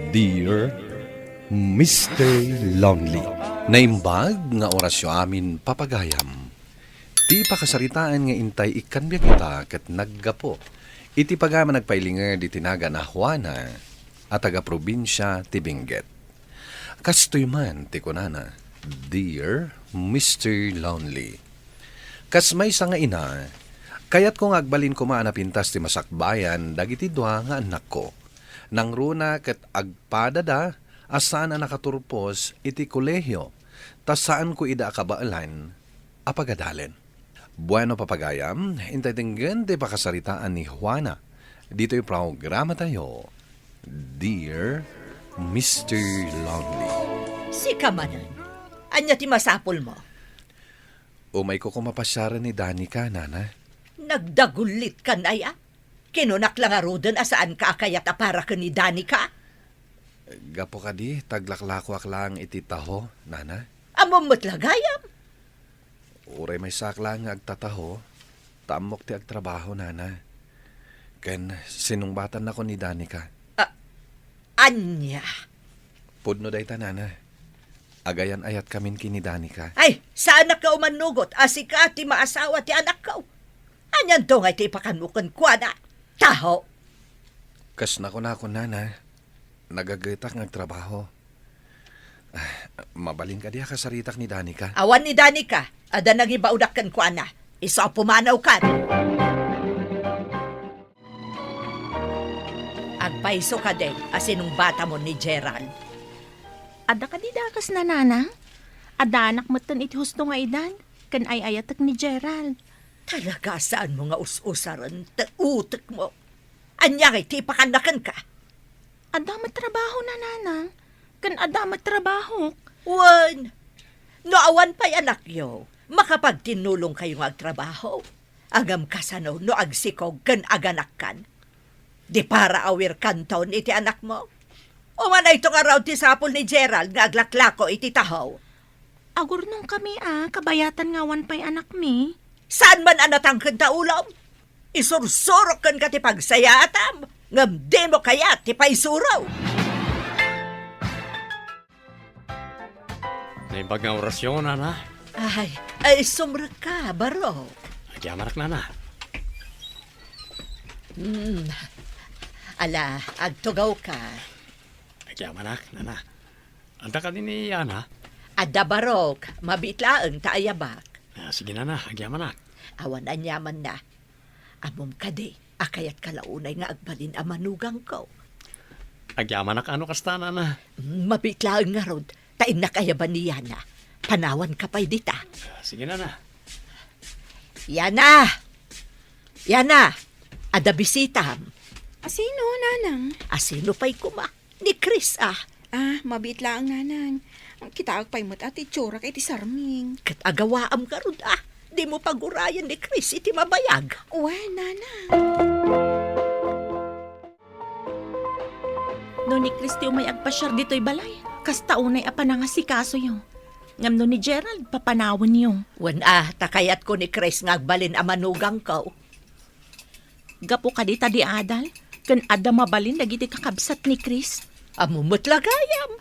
Dear Mr. Lonely, naimbag nga orasyo amin papagayam. Ti pakasaritaan nga intay ikanbya kita kat naggapo. Iti pagama nagpailinger di tinaga na Juana at taga-probinsya ti Benguet. Kastoy man ti kunana, Dear Mr. Lonely. Kas may sa nga ina, kayat kong agbalin ko maanapintas ti masakbayan dagiti dua nga anak ko. Nang runa ket agpadada asan na nakaturpos iti kolehyo, tas saan ko ida akabaalan apagadalen. Bueno papagayam, intay tinggan di pakasaritaan ni Juana. Dito'y programa tayo, Dear Mr. Lonely. Si kamanan, anya ti masapol mo? Umay ko kumapasyaran ni Danica, nana. Nagdagulit ka na ya? Kinunak lang arudan asaan ka akayat para ka ni Danica? Gapo ka di, taglaklakwak lang iti taho, nana. Amom mo't lagayam? Uray may sakla nga agtataho, tamok ti agtrabaho, nana. Ken sinungbatan ako ni Danica. Anya? Pudno day ta, nana. Agayan ayat kamin kini Danica. Ay, saan ka umanugot? Asika ti maasawa ti anak ko. Anyan to nga ti pakanukan kwa na. Taho. Kas nako nana. Nagagaitak ng trabaho. Mabalin ka diya kasaritak ni Danica. Awan ni Danica. Ada nagibaudak kan kwa na. Isa pumanaw kan. Agpaiso ka din asinong bata mo ni Gerald. Ada ka di dakas na nana? Ada anak matan iti husto nga idan. Kan ay ayatak ni Gerald. Talaga saan mo nga us-usaran utak mo? Anya kay tipakanakan ka. Ada matrabaho na nana. Kan ada matrabaho. Wan, noawan pa'y anak yo. Makapagtinulong kayo nga agtrabaho. Agam kasano no agsikog kan aganak kan. Di para awir kanton iti anak mo. O man ito nga raw ti sapol ni Gerald nga aglaklako iti tahaw. Agur nung kami kabayatan nga wan pa'y anak mi. Saan man anatang kanta ulam? Isursurok kan ka ti pagsayatam. Ngam di mo kaya ti paisuraw. Naimbag nga orasyon, nana. Ay, sumra ka, baro. Agyamanak, nana. Ala, agtugaw ka. Agyamanak, nana. Anta ka din ni Ana. Ada barok, mabitlaang taayabak. Sige, nana. Agyamanak. Awan anyaman na. Amom ka di, akayat kalaunay nga agbalin ang manugang ko. Agyamanak ano kasta, nana. Mabitlaang nga rod, tain na kayaban ni Yana. Panawan ka pa'y dita. Sige, nana. Yana! Yana! Ada bisitam. Asino, nanang? Asino pa'y kuma? Ni Chris Mabit lang, nanang. Ang kitaag pa'y mat at itsura kay ti Sarming. Kat agawaam ka rod Di mo pagurayan ni Chris iti mabayag. Uwe, nanang. No ni Christy umay agpasyar dito'y balay. Kas taunay apanangasikaso yung. Ngam no ni Gerald papanawan yung. Wan takayat ko ni Chris nga agbalin ang manugang ko. Gapo ka di tadi adal. Kan ada mabalin dagiti kakabsat ni Chris. Amumot lagayam.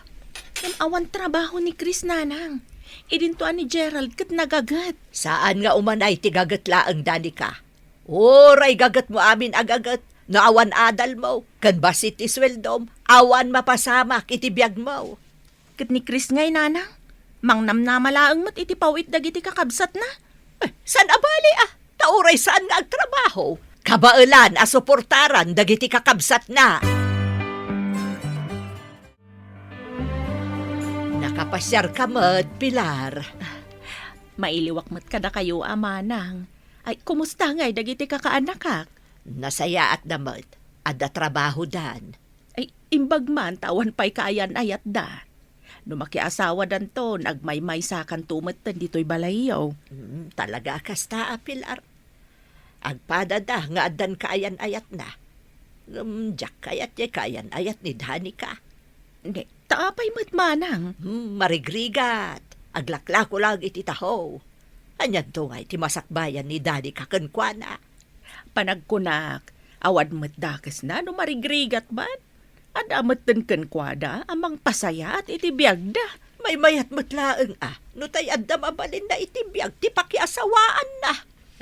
Ngam awan trabaho ni Chris nanang. Idintuan ni Gerald kat nagagat. Saan nga umanay ti gagatla ang Danica? Oray gagat mo amin agagat. Naawan adal mo. Kan basit isweldom. Awan mapasamak iti biyag mo. Kat ni Chris ngay nanang. Mang namnamalaang mo't iti pawit dagiti kakabsat na. San abali Tauray saan nga agtrabaho? Kabailan suportaran dagiti kakabsat na. Nakapasyar ka mat, Pilar. Mailiwak mo't kada kayo amanang. Ay, kumusta ngay dagiti kakaanakak? Nasaya at damat. Ada trabaho dan. Ay, imbag man tawan pa'y kaayan ayat da. Numakiasawa dan to, nagmaymay sa kan tumat dito'y balayaw. Talaga kasta, Pilar. Agpadada nga adan kaayan ayat na. Diyak kayat ye kayan ayat ni Danica. Hindi, taapay mo't manang. Marigrigat. Aglaklako lang iti taho. Anyan to nga iti masakbayan ni Danica kankwana. Panagkunak, awad mo't dakas na no marigrigat man. Adamat din kwada amang pasaya at itibiyag da. May mayat matlaeng no tay addam abalin na itibiyag, ti pakiasawaan na.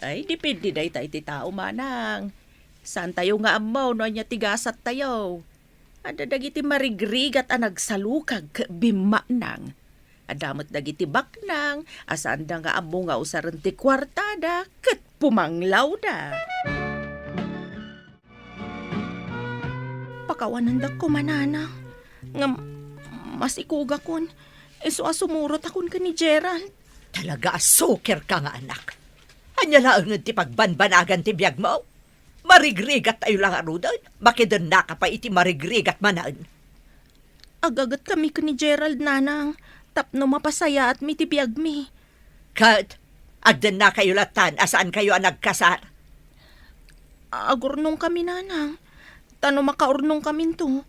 Ay, dipindi day tayo ti tao manang. Saan tayo nga amaw no anya tigasat tayo. Ada dagiti marigrig at anagsalukag bima nang. Adamat dagiti baknang, asaan da nga amo nga usaran ti kwartada, kat pumanglaw da. Pakawanan da ko manana. Nga mas ikuga kon. Iso asumurot akon ka ni Gerald. Talaga suker ka nga anak. Anya lang ti pagbanbanagan ti biyag mo. Marigrigat tayo lang arudan. Makidan na ka pa iti marigrigat manan. Agagat kami ka ni Gerald nanang. Tapno mapasaya at mitibiyag mi. Kat, agdan na kayo latan asaan kayo ang nagkasar. Agurnong kami nanang. Tano makaurnong kami to.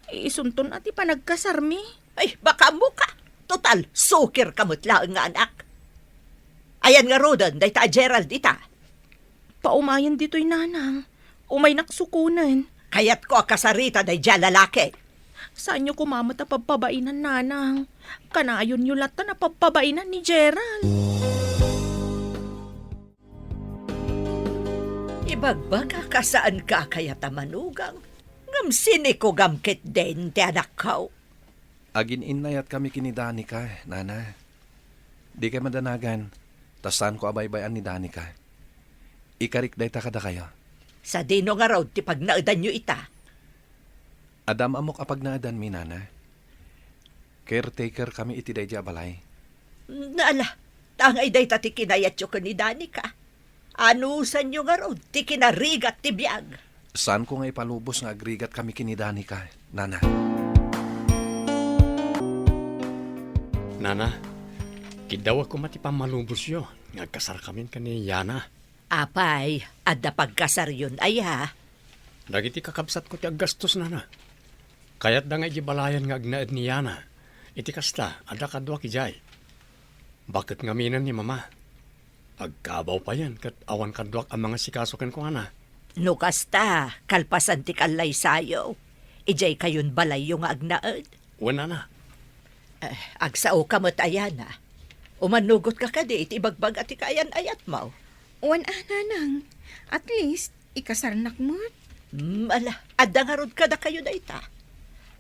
Isunton at ipanagkasar mi. Ay, baka mo ka. Total, suker kamot lang nga anak. Ayan nga rodan, day ta Gerald ita. Paumayan dito'y nanang. Umay naksukunan. Kaya't ko kasarita day dya lalaki. Saan nyo kumamot na pagpabainan nanang? Kanayon nyo lata na pagpabainan ni Gerald. Ibagbaga ka saan ka kaya tamanugang. Ngam sini ko gamkit din ti anak ko. Agin inayat kami kini Danica, nana. Di kay madanagan. Tasan ko abay-bayan ni Danica. Ikarik day ta kada kayo. Sa dino nga raw ti pagnaudan nyo ita. Adam amok apag naadan mi, nana. Caretaker kami iti day balay. Naala, tangay day tati kinayat yo ka ni Danica. Anusan nyo nga raw ti kinarigat ti biyag. Saan ko nga ipalubos nga agrigat kami kini Danica, nana? Nana, kidaw ako mati pamalubos yo. Nagkasar kami ka ni Yana. Apay, adda pagkasar yun ay ha. Dagiti kakabsat ko ti aggastos, nana. Kaya't da nga balayan nga agnaed ni Yana. Iti kasta, ada kadwa kijay. Bakit nga minan ni mama? Agkabaw pa yan, kat awan kadwak ang mga sikasukan ko, ana. No kasta, kalpasan ti kalay sayo. Ijay kayon balay yung agnaed. Wen, nana. Agsao ka mo't ayan ha. Umanugot ka ka di, itibagbag at ikayan ayat mo. Uwan nanang. At least, ikasarnak mo. Ala, adda nga rod ka da kayo da ita.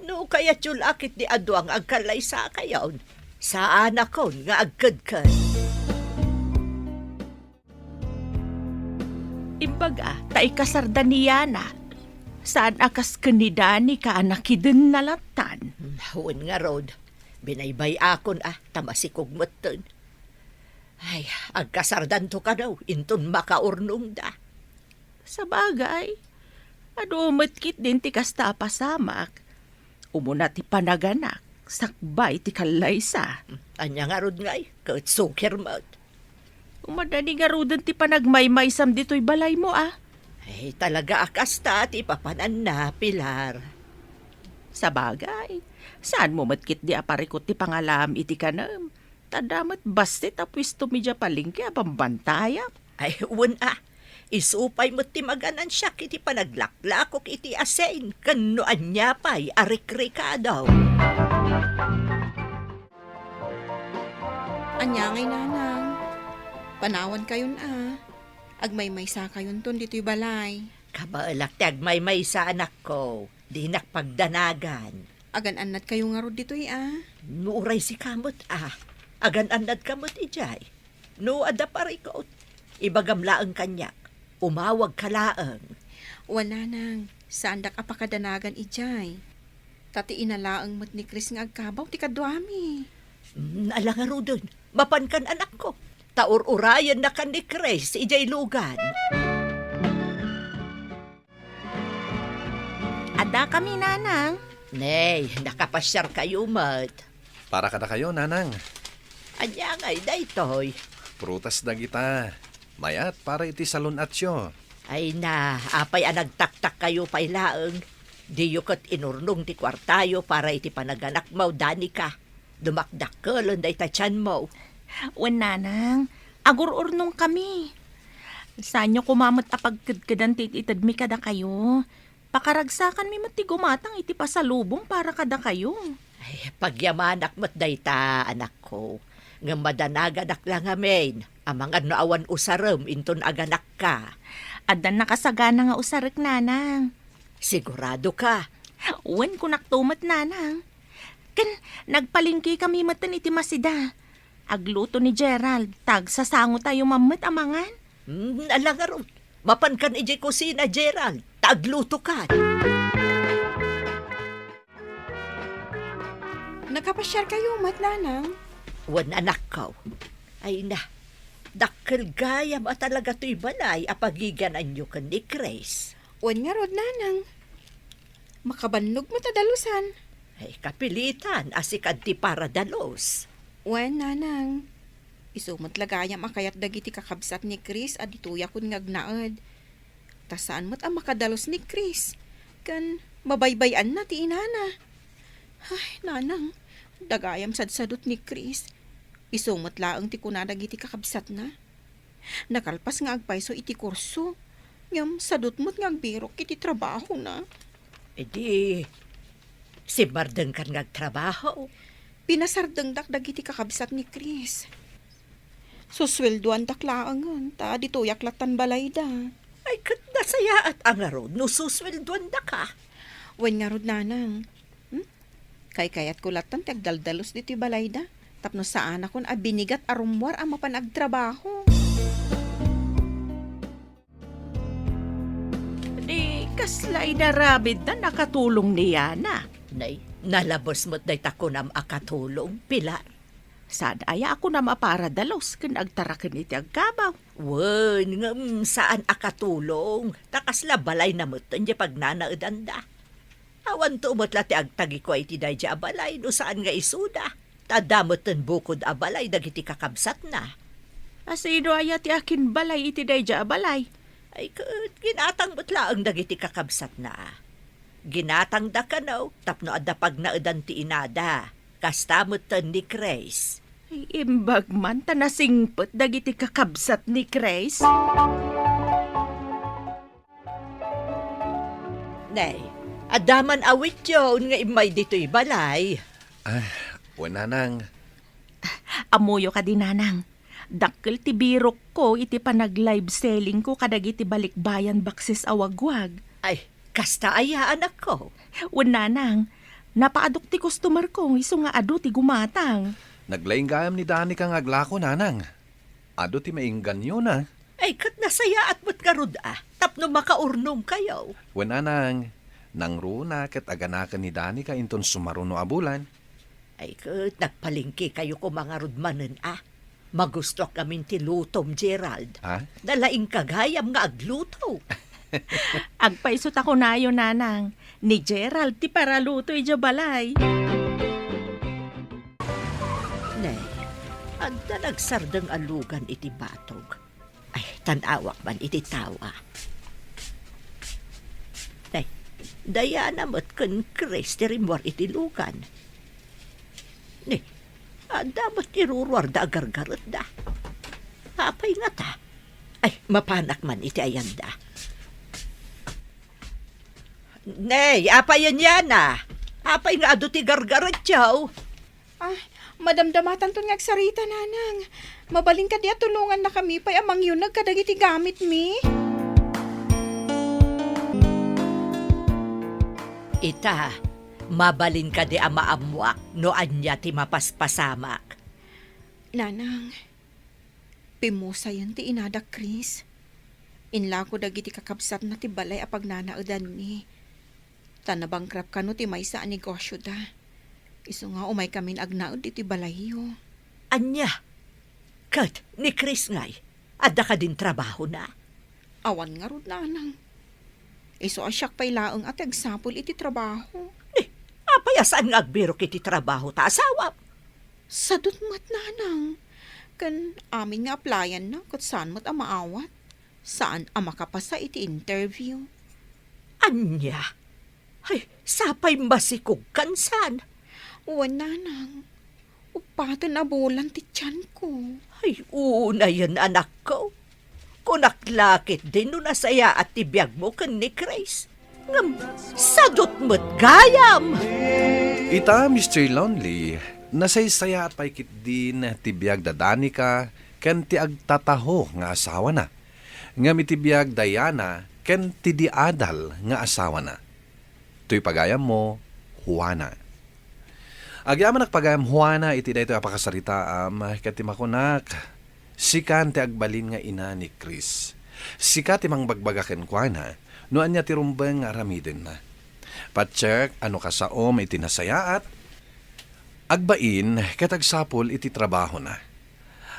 No kaya tsulakit di adwang agkalay sa kayon. Sa anak ko nga agkadkad. Imbaga, ta'i kasarda ni Yana. Saan akas kanidani ka anakidin nalatan? Huwag nga rod. Binaybay akon tamasikog matan. Ay, agkasardan to ka daw, inton makaurnong da. Sa bagay, adumatkit din ti kasta pasamak. Umuna ti panaganak, sakbay ti kalaysa. Anya nga rod ngay, kahit suker mat. Umadani nga rudan ti panagmaymaysam dito'y balay mo Ay, talaga akasta ti papanan na, Pilar. Sa bagay, saan mo matkit di aparikot ti pangalam iti kanam? Tadamat bastit apwis tumidya palingki apambantayap. Ay, uwan isupay mo ti maganan siya kiti panaglaklakok iti asen. Kanuan niya pa'y arik-rika daw. Anya ngay nanang. Panawan kayon Agmay-maysa kayon ton dito'y balay. Kabalak ti agmay-may sa anak ko. Di nakpagdanagan. Agan-anat kayo nga rod dito'y Nuuray si kamot Agan-anad kamot ijay. No ada parikot. Ibagamlaang kanyak. Umawag kalaang. Wala nang. Saan dak apakadanagan ijay. Tati inalaang mat ni Chris nga agkabaw ti kadwami. Alang nga rodon. Mapankan anak ko. Taur-urayan na kan ni Chris ijay lugan. Ada kami nanang. Nay, nakapasyar kayo mat. Para kada kayo, nanang. Anya ngay daytoy. Prutas na kita. Mayat para iti salon at syo. Ay na, apay nagtaktak kayo pailaeng. Di yukot inurnong ti kwartayo para iti panaganak mo, Danica. Dumakdakelon day tachan mo. Wan nanang, agur-urnong kami. Saan nyo kumamot apagkadkadan ti itadmi kada kayo? Pakaragsakan mi mati gumatang iti pasalubong para kada kayo. Ay, pagyamanak mo't dayta, anak ko. Nga madanaganak lang amin. Amang ano awan usaram inton aganak ka. Adan nakasagana nga usarik nanang. Sigurado ka. Uwan ko naktumat nanang. Kan nagpalingki kami matan iti masida. Agluto ni Gerald, tag sasango tayo mamit amangan. Alangarot. Mapan kan iji kusina, Gerald. Tagluto ka. Nakapasyar kayo, mat nanang. Wan anak ko. Ay na. Dakkel gayam at talaga to'y balay apagiganan nyo kan ni Grace. Wan nga rod nanang. Makabannog mo tadalusan. Ay kapilitan asikad ti para dalos. Wan nanang. Isumot lagayam akayat dagiti kakabsat ni Chris at dituya kun ngagnaad. Tasaan mo't ang makadalos ni Chris. Kan mabaybayan na ti inana. Ay, nanang. Dagayam sadsadot ni Chris. Isumot laang ti kunadag iti kakabsat na. Nakalpas nga agpayso iti kurso. Ngam sadot mo't nga agbirok iti trabaho na. E di, si Mardeng kan ngagtrabaho. Pinasardeng dakdag iti kakabsat ni Chris. Susweldoan taklaangan, ta dito yaklatan balay da. Ay kat nasaya at angarod no susweldoan da ka. Wen nga rod nanang. Kay-kayat kulatan tagdaldalos dito balay da. Tapno saan akon abinigat arumwar ang mapanagtrabaho. Di kaslay na rabid na nakatulong niya na. Nay, nalabos mo't day takunam akatulong, Pilar. Sad aya ako na mapara dalos ken agtaraken iti agkabaw. Wen, saan akatulong? Takasla balay na mo't di pagnanaedan da. Awan to mo't lati agtagi ko iti day di abalay no saan nga isuda. Tadamot ten bukod abalay dagiti kakabsat na. Asido aya ti akin balay iti dayja balay. Ay ginatang mo't laang dagiti kakabsat na. Ginatang da kanaw, tapno adda pagnaedan ti inada. Kastamot ten ni Grace. Ay imbag man ta nasingpet dagiti kakabsat ni Grace. Nay, adaman awit yun nga imay dito'y balay. Wala nang. Amuyo ka din nanang. Dakkel ti birok ko iti panag-live selling ko kadag iti balikbayan baksis awagwag. Ay, kasta aya anak ko. Wen nanang, napaadok ti customer ko iso nga adu ti gumatang. Naglaing gayam ni Dani kang aglako, nanang. Ado ti mainggan yun, na. Ay, kat nasaya at mo't karud tapno makaurnong kayo. Wala nang. Nang runa kat aganakan ni Dani ka inton sumaruno abulan. Ay, kat nagpalingki kayo ko mga rudmanen Magusto kami ti lutom, Gerald. Ha? Dalaing kagayam nga agluto. Agpaisot ako nayo nanang. Ni Gerald ti paraluto ija balay. Nay, adda nagsardeng alugan iti batog. Ay, tanawak man iti tawa. Nay, daya namot kun Chris ti rimwar iti lugan. Ni, dapat iruruar da agargarot da. Apay nga ta. Ay, mapanak man iti ayan da. Nay, apay yan Apay nga ado ti gargarot yaw. Ay, madamdamatan to nga agsarita nanang. Mabaling ka diya tulungan na kami pa'y amang yun nagkadagiti gamit mi. Ita, mabalin ka di amaamwak no anya ti mapaspasamak. Nanang, pimusa yan ti inada Chris. Inla ko dagiti kakabsat na ti balay apag nanaedan mi. Tanabangkrap ka no ti maysa a negosyo da. Iso nga umay kamin agnaod iti balayo. Anya, kat ni Chris ngay, adda ka din trabaho na. Awan nga rod nanang. Iso asyak pa'y laeng at agsapol iti trabaho. Apayasaan nga agbiro kiti trabaho ta asawa. Sadot mat nanang. Kan amin nga applyan na kat saan mat ang maawat. Saan ang makapasa iti interview. Anya, ay sapay masikog kansan. Uwan nanang. Upatan na bulan ti tiyan ko. Ay una yan anak ko. Kunaklakit din no nasaya at tibiyag mo kan ni Grace. Ngam, sadot mo't gayam. Ita, Mr. Lonely, nasaysaya at paikit din tibiyag dadani ka ken ti agtataho nga asawa na. Nga mitibiyag Diana ken ti diadal nga asawa na. To'y pagayam mo, Juana. Agyaman nagpagayam Juana iti daytoy apakasarita ket ti makunak. Sikan ti agbalin nga ina ni Chris. Sika ti mangbagbagaken kuana no anya ti rumbeng nga aramiden na. Patcheck ano kasaom iti nasayaat. Agbain ket agsapol iti trabaho na.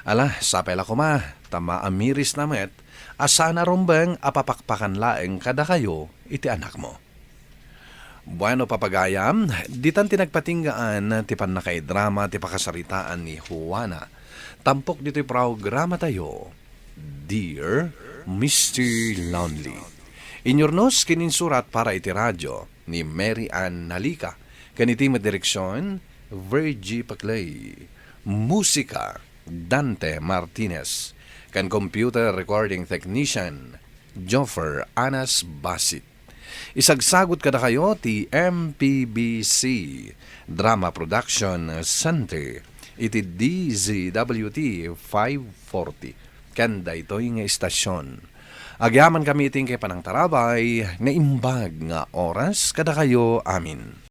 Ala, sapay la kuma, tama amiris na met, asana rumbeng apapakpakan laeng kada kayo iti anak mo. Bueno papagayam, ditan tinagpatinggaan ti panakaidrama ti pakasaritaan ni Juana. Tampok dito'y programa tayo, Dear Mr. Lonely. Inyornos kininsurat para iti radyo ni Mary Ann Nalika. Kaniti direksyon, Virgie Paclay. Musika, Dante Martinez. Kan computer recording technician, Joffer Anas Basit. Isagsagot kada kayo ti MPBC Drama Production Center. Iti DZWT 540. Kanda ito'y nga istasyon. Agyaman kami iting kay panang tarabay na imbag nga oras kada kayo amin.